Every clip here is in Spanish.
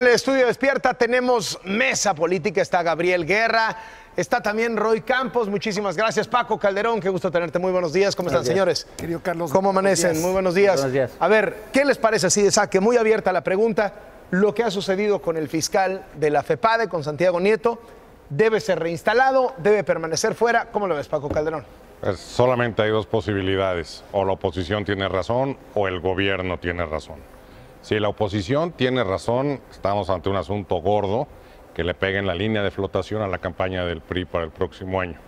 En el estudio Despierta tenemos mesa política, está Gabriel Guerra, está también Roy Campos, muchísimas gracias. Paco Calderón, qué gusto tenerte, muy buenos días, ¿cómo están, señores? Querido Carlos, ¿cómo amanecen? Muy buenos días. Buenos días. A ver, ¿qué les parece así de saque? Muy abierta la pregunta, lo que ha sucedido con el fiscal de la FEPADE, con Santiago Nieto, ¿debe ser reinstalado, debe permanecer fuera? ¿Cómo lo ves, Paco Calderón? Pues solamente hay dos posibilidades, o la oposición tiene razón o el gobierno tiene razón. Si la oposición tiene razón, estamos ante un asunto gordo que le pegue en la línea de flotación a la campaña del PRI para el próximo año.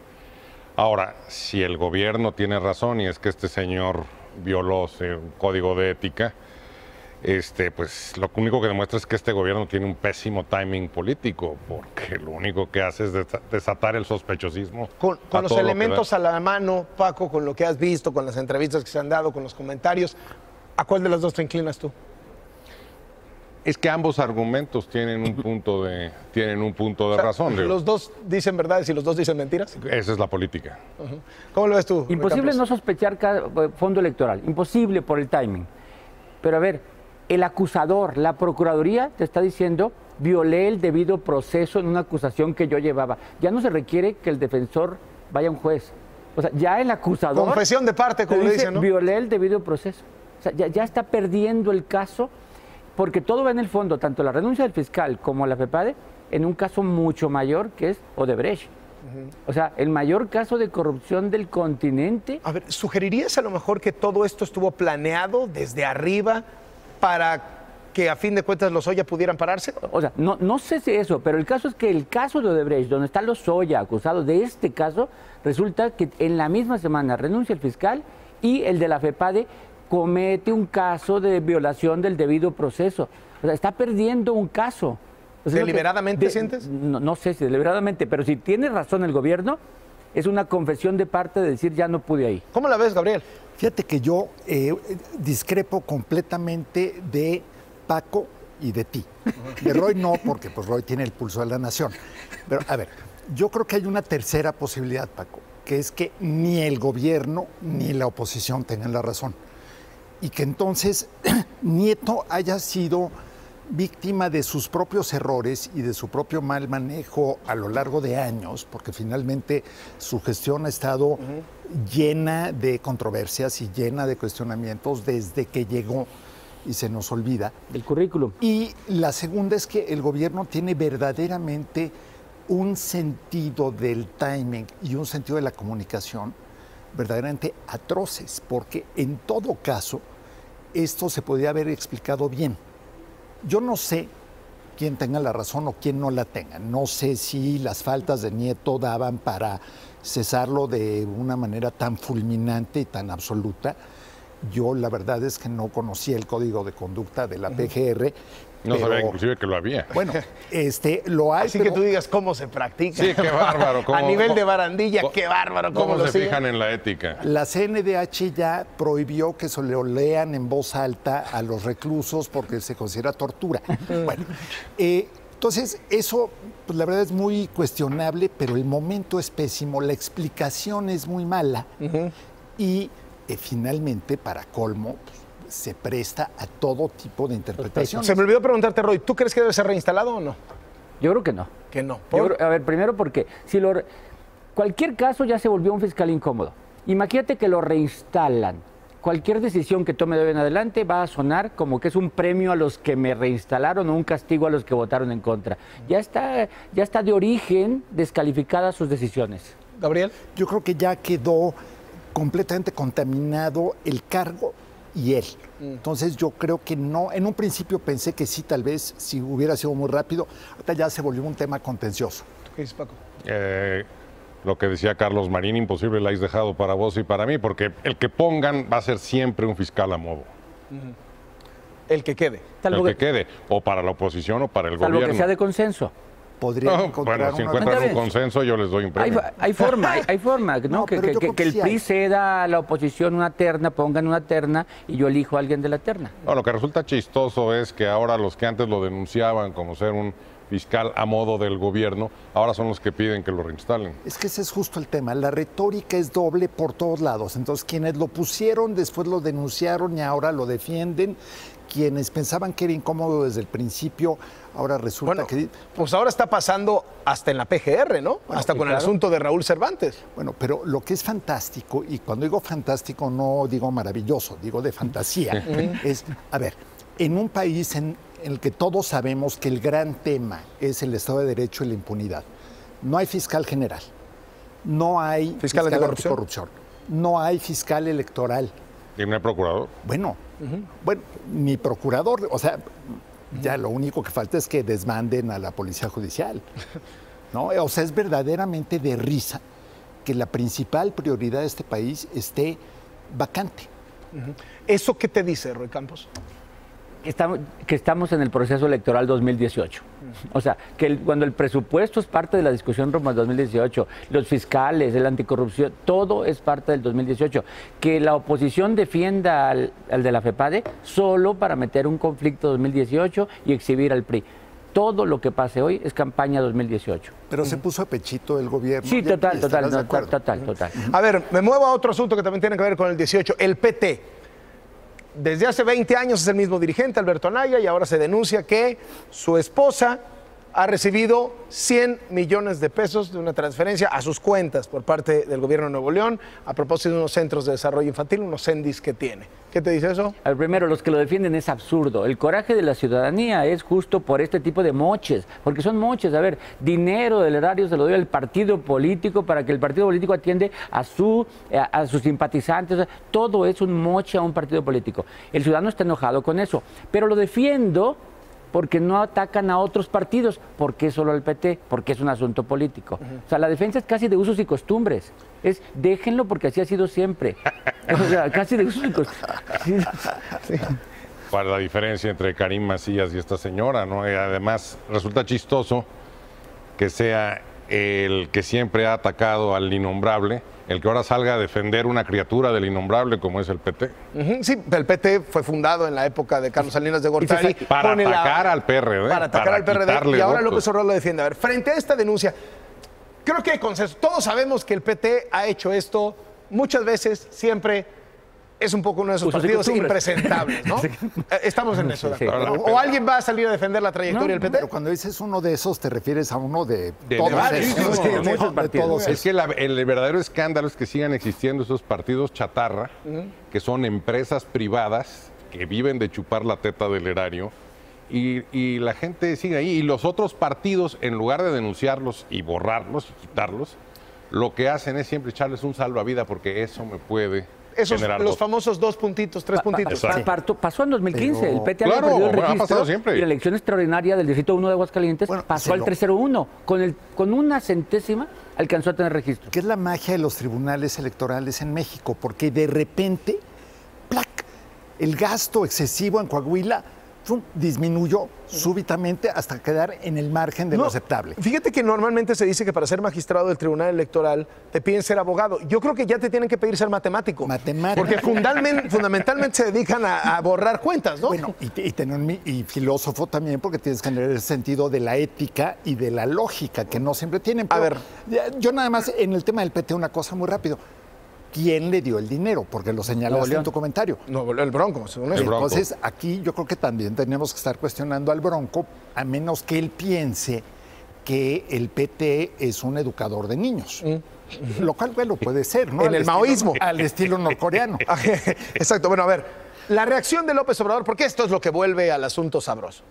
Ahora, si el gobierno tiene razón y es que este señor violó un código de ética, pues lo único que demuestra es que este gobierno tiene un pésimo timing político, porque lo único que hace es desatar el sospechosismo. Con los elementos a la mano, Paco, con lo que has visto, con las entrevistas que se han dado, con los comentarios, ¿a cuál de las dos te inclinas tú? Es que ambos argumentos tienen un punto de razón. ¿Los dos dicen verdades y los dos dicen mentiras? Esa es la política. ¿Cómo lo ves tú? Imposible no sospechar fondo electoral, imposible por el timing. Pero a ver, el acusador, la Procuraduría te está diciendo, violé el debido proceso en una acusación que yo llevaba. Ya no se requiere que el defensor vaya a un juez. O sea, ya el acusador... Confesión de parte, como dice, dicen, ¿no? Violé el debido proceso. O sea, ya está perdiendo el caso, porque todo va en el fondo, tanto la renuncia del fiscal como la FEPADE, en un caso mucho mayor que es Odebrecht. O sea, el mayor caso de corrupción del continente. A ver, ¿sugerirías a lo mejor que todo esto estuvo planeado desde arriba para que a fin de cuentas Lozoya pudieran pararse? O sea, no sé si eso, pero el caso es que el caso de Odebrecht, donde está Lozoya acusado de este caso, resulta que en la misma semana renuncia el fiscal y el de la FEPADE comete un caso de violación del debido proceso. O sea, está perdiendo un caso. O sea, ¿Deliberadamente sientes? No sé si deliberadamente, pero si tiene razón el gobierno, es una confesión de parte de decir ya no pude ahí. ¿Cómo la ves, Gabriel? Fíjate que yo discrepo completamente de Paco y de ti. De Roy no, porque pues Roy tiene el pulso de la nación. Pero a ver, yo creo que hay una tercera posibilidad, Paco, que es que ni el gobierno ni la oposición tengan la razón. Y que entonces Nieto haya sido víctima de sus propios errores y de su propio mal manejo a lo largo de años, porque finalmente su gestión ha estado llena de controversias y llena de cuestionamientos desde que llegó, y se nos olvida. El currículum. Y la segunda es que el gobierno tiene verdaderamente un sentido del timing y un sentido de la comunicación verdaderamente atroces, porque en todo caso esto se podría haber explicado bien. Yo no sé quién tenga la razón o quién no la tenga. No sé si las faltas de Nieto daban para cesarlo de una manera tan fulminante y tan absoluta. Yo la verdad es que no conocía el código de conducta de la PGR. No sabía inclusive que lo había. Bueno, lo hay. Así que tú digas cómo se practica. Sí, qué bárbaro. A nivel de barandilla, qué bárbaro. ¿Cómo se fijan en la ética? La CNDH ya prohibió que se le lean en voz alta a los reclusos porque se considera tortura. Bueno, entonces eso, pues, la verdad es muy cuestionable, pero el momento es pésimo, la explicación es muy mala y finalmente, para colmo, se presta a todo tipo de interpretaciones. Se me olvidó preguntarte, Roy, ¿tú crees que debe ser reinstalado o no? Yo creo que no. Que no. A ver, primero porque si cualquier caso ya se volvió un fiscal incómodo. Imagínate que lo reinstalan. Cualquier decisión que tome de hoy en adelante va a sonar como que es un premio a los que me reinstalaron o un castigo a los que votaron en contra. Ya está de origen descalificadas sus decisiones. Gabriel. Yo creo que ya quedó completamente contaminado el cargo y él. Entonces yo creo que no, en un principio pensé que sí, tal vez, si hubiera sido muy rápido, ahorita ya se volvió un tema contencioso. ¿Tú qué dices, Paco? Lo que decía Carlos Marín, imposible la habéis dejado para vos y para mí, porque el que pongan va a ser siempre un fiscal a modo. El que quede. El que quede, o para la oposición o para el gobierno. Salvo que sea de consenso. Bueno, si encuentran un consenso, yo les doy un premio. Hay forma, ¿no? Que el PRI ceda a la oposición una terna, pongan una terna y yo elijo a alguien de la terna. No, lo que resulta chistoso es que ahora los que antes lo denunciaban como ser un fiscal a modo del gobierno, ahora son los que piden que lo reinstalen. Es que ese es justo el tema, la retórica es doble por todos lados, entonces quienes lo pusieron después lo denunciaron y ahora lo defienden, quienes pensaban que era incómodo desde el principio, ahora resulta Bueno, que... pues ahora está pasando hasta en la PGR, ¿no? Hasta sí, con el claro. asunto de Raúl Cervantes. Bueno, pero lo que es fantástico, y cuando digo fantástico no digo maravilloso, digo de fantasía, es, a ver, en un país en el que todos sabemos que el gran tema es el Estado de Derecho y la impunidad, no hay fiscal general, no hay Fiscal anticorrupción. anticorrupción, no hay fiscal electoral. Dime el procurador. Bueno, ni procurador, o sea, ya lo único que falta es que desmanden a la policía judicial, ¿no? O sea, es verdaderamente de risa que la principal prioridad de este país esté vacante. ¿Eso qué te dice, Roy Campos? Que estamos en el proceso electoral 2018. O sea, que cuando el presupuesto es parte de la discusión rumbo al 2018, los fiscales, la anticorrupción, todo es parte del 2018. Que la oposición defienda al de la FEPADE solo para meter un conflicto 2018 y exhibir al PRI. Todo lo que pase hoy es campaña 2018. Pero se puso a pechito el gobierno. Sí, y total. estarás de acuerdo. A ver, me muevo a otro asunto que también tiene que ver con el 18, el PT. Desde hace 20 años es el mismo dirigente, Alberto Anaya, y ahora se denuncia que su esposa ha recibido 100 millones de pesos de una transferencia a sus cuentas por parte del gobierno de Nuevo León a propósito de unos centros de desarrollo infantil, unos CENDIS que tiene. ¿Qué te dice eso? Al primero, los que lo defienden es absurdo. El coraje de la ciudadanía es justo por este tipo de moches, porque son moches. A ver, dinero del erario se lo dio el partido político para que el partido político atiende a sus simpatizantes. O sea, todo es un moche a un partido político. El ciudadano está enojado con eso, pero lo defiendo porque no atacan a otros partidos. ¿Por qué solo al PT? Porque es un asunto político. O sea, la defensa es casi de usos y costumbres. Es déjenlo porque así ha sido siempre. O sea, casi de usos y costumbres. Sí. Para la diferencia entre Karim Macías y esta señora, ¿no? Y además, resulta chistoso que sea el que siempre ha atacado al innombrable, el que ahora salga a defender una criatura del innombrable como es el PT. Sí, el PT fue fundado en la época de Carlos Salinas de Gortari. Para atacar al PRD. Para atacar al PRD, quitarle y ahora votos. López Obrador lo defiende. A ver, frente a esta denuncia, creo que hay consenso. Todos sabemos que el PT ha hecho esto muchas veces, siempre. Es un poco uno de esos Usos y partidos costumbres. impresentables, ¿no? Estamos en eso, ¿de Sí. acuerdo? ¿O alguien va a salir a defender la trayectoria del PT? Pero cuando dices uno de esos, te refieres a uno de De todos varios, esos. sí, ¿no? de muchos De partidos. todos Es esos. que el verdadero escándalo es que sigan existiendo esos partidos chatarra, que son empresas privadas que viven de chupar la teta del erario, y la gente sigue ahí. Y los otros partidos, en lugar de denunciarlos y borrarlos y quitarlos, lo que hacen es siempre echarles un salvavidas porque eso me puede Esos, generar los votos. famosos 2 puntitos, 3 puntitos. Pasó en 2015, Pero- el PT Claro, había perdido el bueno, ha registro pasado siempre. y la elección extraordinaria del Distrito 1 de Aguascalientes Bueno, pasó se al lo- 301. Con una centésima alcanzó a tener registro. Que es la magia de los tribunales electorales en México, porque de repente, ¡plac!, el gasto excesivo en Coahuila ¡fum!, disminuyó súbitamente hasta quedar en el margen de lo No, aceptable. Fíjate que normalmente se dice que para ser magistrado del Tribunal Electoral te piden ser abogado. Yo creo que ya te tienen que pedir ser matemático. Matemático. Porque fundamentalmente se dedican a borrar cuentas, ¿no? Bueno, y filósofo también, porque tienes que tener el sentido de la ética y de la lógica, que no siempre tienen. A Pero ver. yo nada más, en el tema del PT, una cosa muy rápido. ¿Quién le dio el dinero? Porque lo Nuevo señalaste León. en tu comentario. No, el Bronco, según El eso. Bronco. Entonces, aquí yo creo que también tenemos que estar cuestionando al Bronco, a menos que él piense que el PT es un educador de niños. Lo cual, bueno, puede ser, ¿no? En el maoísmo. Al estilo norcoreano. Exacto. Bueno, a ver, la reacción de López Obrador, porque esto es lo que vuelve al asunto sabroso.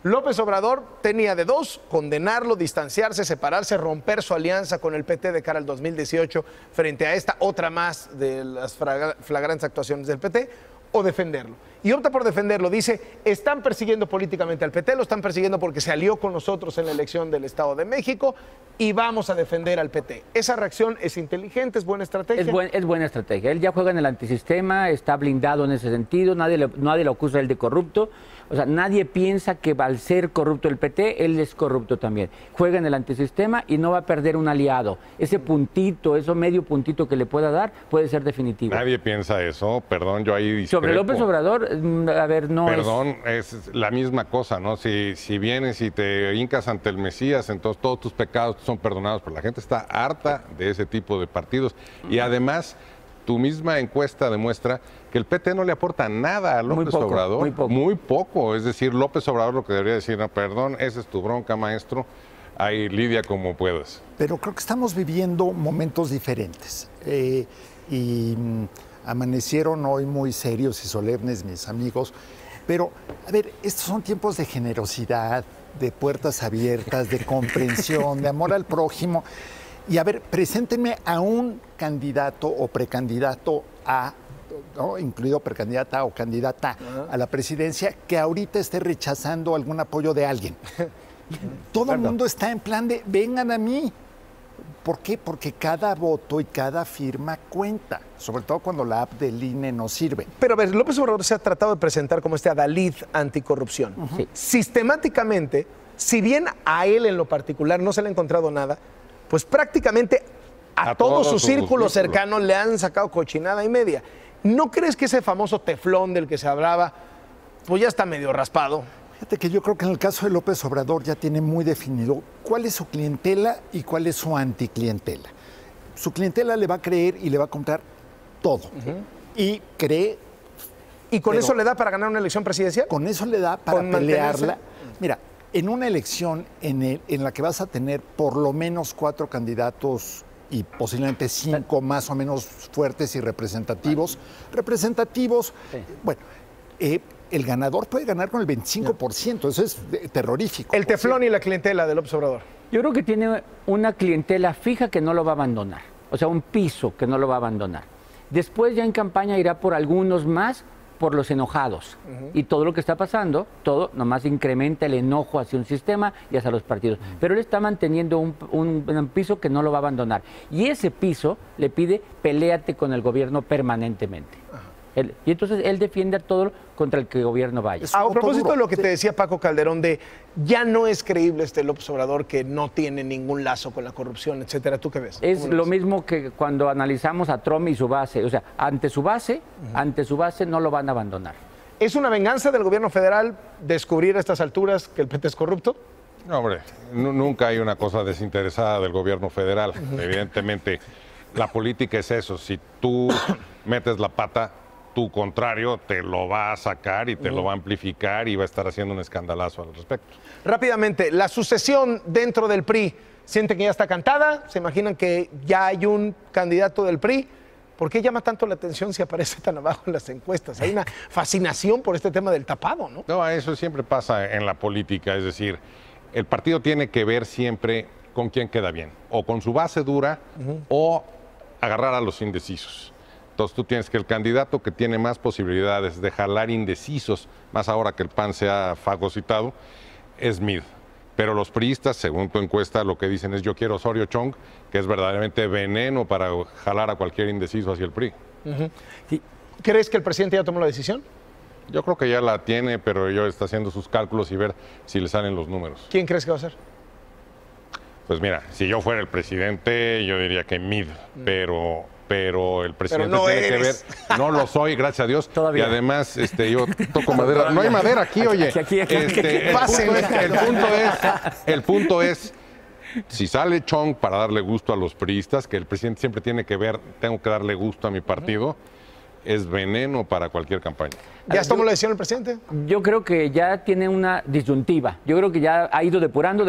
López Obrador tenía de dos: condenarlo, distanciarse, separarse, romper su alianza con el PT de cara al 2018 frente a esta otra más de las flagrantes actuaciones del PT, o defenderlo. Y opta por defenderlo. Dice, están persiguiendo políticamente al PT, lo están persiguiendo porque se alió con nosotros en la elección del Estado de México y vamos a defender al PT. ¿Esa reacción es inteligente, es buena estrategia? Es buena estrategia. Él ya juega en el antisistema, está blindado en ese sentido, nadie lo acusa a él de corrupto. O sea, nadie piensa que al ser corrupto el PT, él es corrupto también. Juega en el antisistema y no va a perder un aliado. Ese puntito, eso medio puntito que le pueda dar, puede ser definitivo. Nadie piensa eso, perdón, yo ahí discrepo. Sobre López Obrador, a ver, no Perdón, es la misma cosa, ¿no? Si vienes y te hincas ante el Mesías, entonces todos tus pecados son perdonados, pero la gente está harta de ese tipo de partidos. Y además, tu misma encuesta demuestra que el PT no le aporta nada a López Obrador. Muy poco. Muy poco. Es decir, López Obrador lo que debería decir, no, perdón, esa es tu bronca, maestro. Ahí lidia como puedas. Pero creo que estamos viviendo momentos diferentes. Amanecieron hoy muy serios y solemnes mis amigos. Pero, a ver, estos son tiempos de generosidad, de puertas abiertas, de comprensión, de amor al prójimo. Y a ver, preséntenme a un candidato o precandidato a, ¿no?, incluido precandidata o candidata a la presidencia, que ahorita esté rechazando algún apoyo de alguien. Todo el mundo está en plan de, vengan a mí. ¿Por qué? Porque cada voto y cada firma cuenta, sobre todo cuando la app del INE no sirve. Pero a ver, López Obrador se ha tratado de presentar como este adalid anticorrupción. Sí. Sistemáticamente, si bien a él en lo particular no se le ha encontrado nada, pues prácticamente a todo su círculo cercano le han sacado cochinada y media. ¿No crees que ese famoso teflón del que se hablaba, pues ya está medio raspado? Fíjate que yo creo que en el caso de López Obrador ya tiene muy definido cuál es su clientela y cuál es su anticlientela. Su clientela le va a creer y le va a comprar todo. Y cree... ¿Y con eso le da para ganar una elección presidencial? Con eso le da para ¿Con pelearla. mantenerse? Mira, en una elección en la que vas a tener por lo menos 4 candidatos y posiblemente 5 más o menos fuertes y representativos. Bueno, el ganador puede ganar con el 25%, eso es terrorífico. El teflón y la clientela de López Obrador. Yo creo que tiene una clientela fija que no lo va a abandonar, o sea, un piso que no lo va a abandonar. Después ya en campaña irá por algunos más, por los enojados. Y todo lo que está pasando, todo nomás incrementa el enojo hacia un sistema y hacia los partidos. Pero él está manteniendo un piso que no lo va a abandonar. Y ese piso le pide, peléate con el gobierno permanentemente. Y entonces él defiende a todo contra el que el gobierno vaya. A propósito de lo que te decía Paco Calderón, de ya no es creíble este López Obrador que no tiene ningún lazo con la corrupción, etcétera. ¿Tú qué ves? Es lo mismo que cuando analizamos a Trump y su base. O sea, ante su base no lo van a abandonar. ¿Es una venganza del gobierno federal descubrir a estas alturas que el PT es corrupto? No, hombre, nunca hay una cosa desinteresada del gobierno federal. Evidentemente, la política es eso. Si tú metes la pata, tu contrario te lo va a sacar y te lo va a amplificar y va a estar haciendo un escandalazo al respecto. Rápidamente, la sucesión dentro del PRI, ¿sienten que ya está cantada? ¿Se imaginan que ya hay un candidato del PRI? ¿Por qué llama tanto la atención si aparece tan abajo en las encuestas? Hay una fascinación por este tema del tapado, ¿no? No, eso siempre pasa en la política, es decir, el partido tiene que ver siempre con quién queda bien, o con su base dura o agarrar a los indecisos. Entonces tú tienes que el candidato que tiene más posibilidades de jalar indecisos, más ahora que el PAN se ha fagocitado, es Mid. Pero los priistas, según tu encuesta, lo que dicen es yo quiero Osorio Chong, que es verdaderamente veneno para jalar a cualquier indeciso hacia el PRI. Sí. ¿Crees que el presidente ya tomó la decisión? Yo creo que ya la tiene, pero yo está haciendo sus cálculos y ver si le salen los números. ¿Quién crees que va a ser? Pues mira, si yo fuera el presidente, yo diría que Mid, pero el presidente no tiene eres. que ver, no lo soy, gracias a Dios. Todavía. Y además, yo toco madera. No hay madera aquí, oye. Aquí. El punto es, si sale Chong para darle gusto a los priistas, que el presidente siempre tiene que ver, tengo que darle gusto a mi partido, es veneno para cualquier campaña. ¿Ya tomó la decisión el presidente? Yo creo que ya tiene una disyuntiva. Yo creo que ya ha ido depurando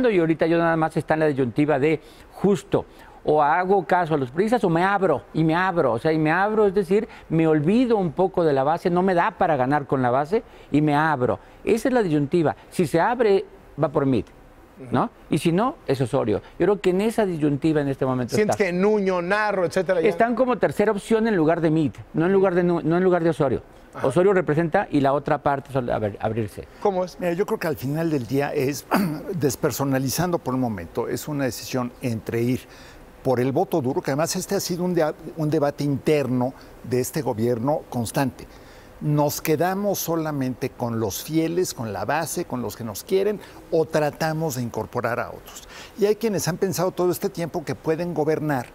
y ahorita yo nada más está en la disyuntiva de justo. O hago caso a los priistas o me abro. O sea, es decir, me olvido un poco de la base, no me da para ganar con la base y me abro. Esa es la disyuntiva. Si se abre, va por Mid, ¿no? Y si no, es Osorio. Yo creo que en esa disyuntiva en este momento ¿Sientes que Nuño, Narro, etcétera? están como tercera opción en lugar de Mid, no en lugar de Osorio. Osorio representa y la otra parte es abrirse. ¿Cómo es? Mira, yo creo que al final del día es, despersonalizando por un momento, es una decisión entre ir por el voto duro, que además este ha sido un debate interno de este gobierno constante. ¿Nos quedamos solamente con los fieles, con la base, con los que nos quieren, o tratamos de incorporar a otros? Y hay quienes han pensado todo este tiempo que pueden gobernar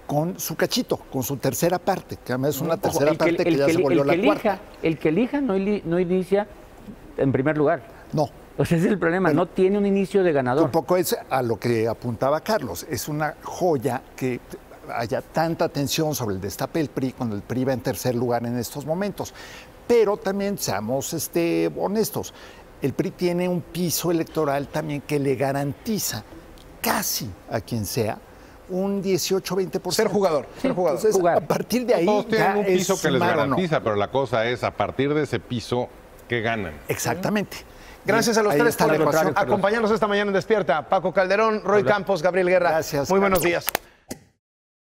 con su cachito, con su tercera parte, que además es una tercera parte que ya se volvió la cuarta. El que elija no inicia en primer lugar. No. O sea, ese es el problema, Bueno, no tiene un inicio de ganador. Un poco es a lo que apuntaba Carlos, es una joya que haya tanta atención sobre el destape del PRI cuando el PRI va en tercer lugar en estos momentos. Pero también seamos honestos, el PRI tiene un piso electoral también que le garantiza casi a quien sea un 18-20%. Ser jugador. Entonces, a partir de ahí Todos tienen un piso que les sumar o no. garantiza, pero la cosa es, a partir de ese piso, ¿qué ganan? Exactamente. Gracias a los Ahí tres está por la ecuación. acompañarnos esta mañana en Despierta. Paco Calderón, Roy Campos, Gabriel Guerra. Gracias, Muy buenos Carlos. días.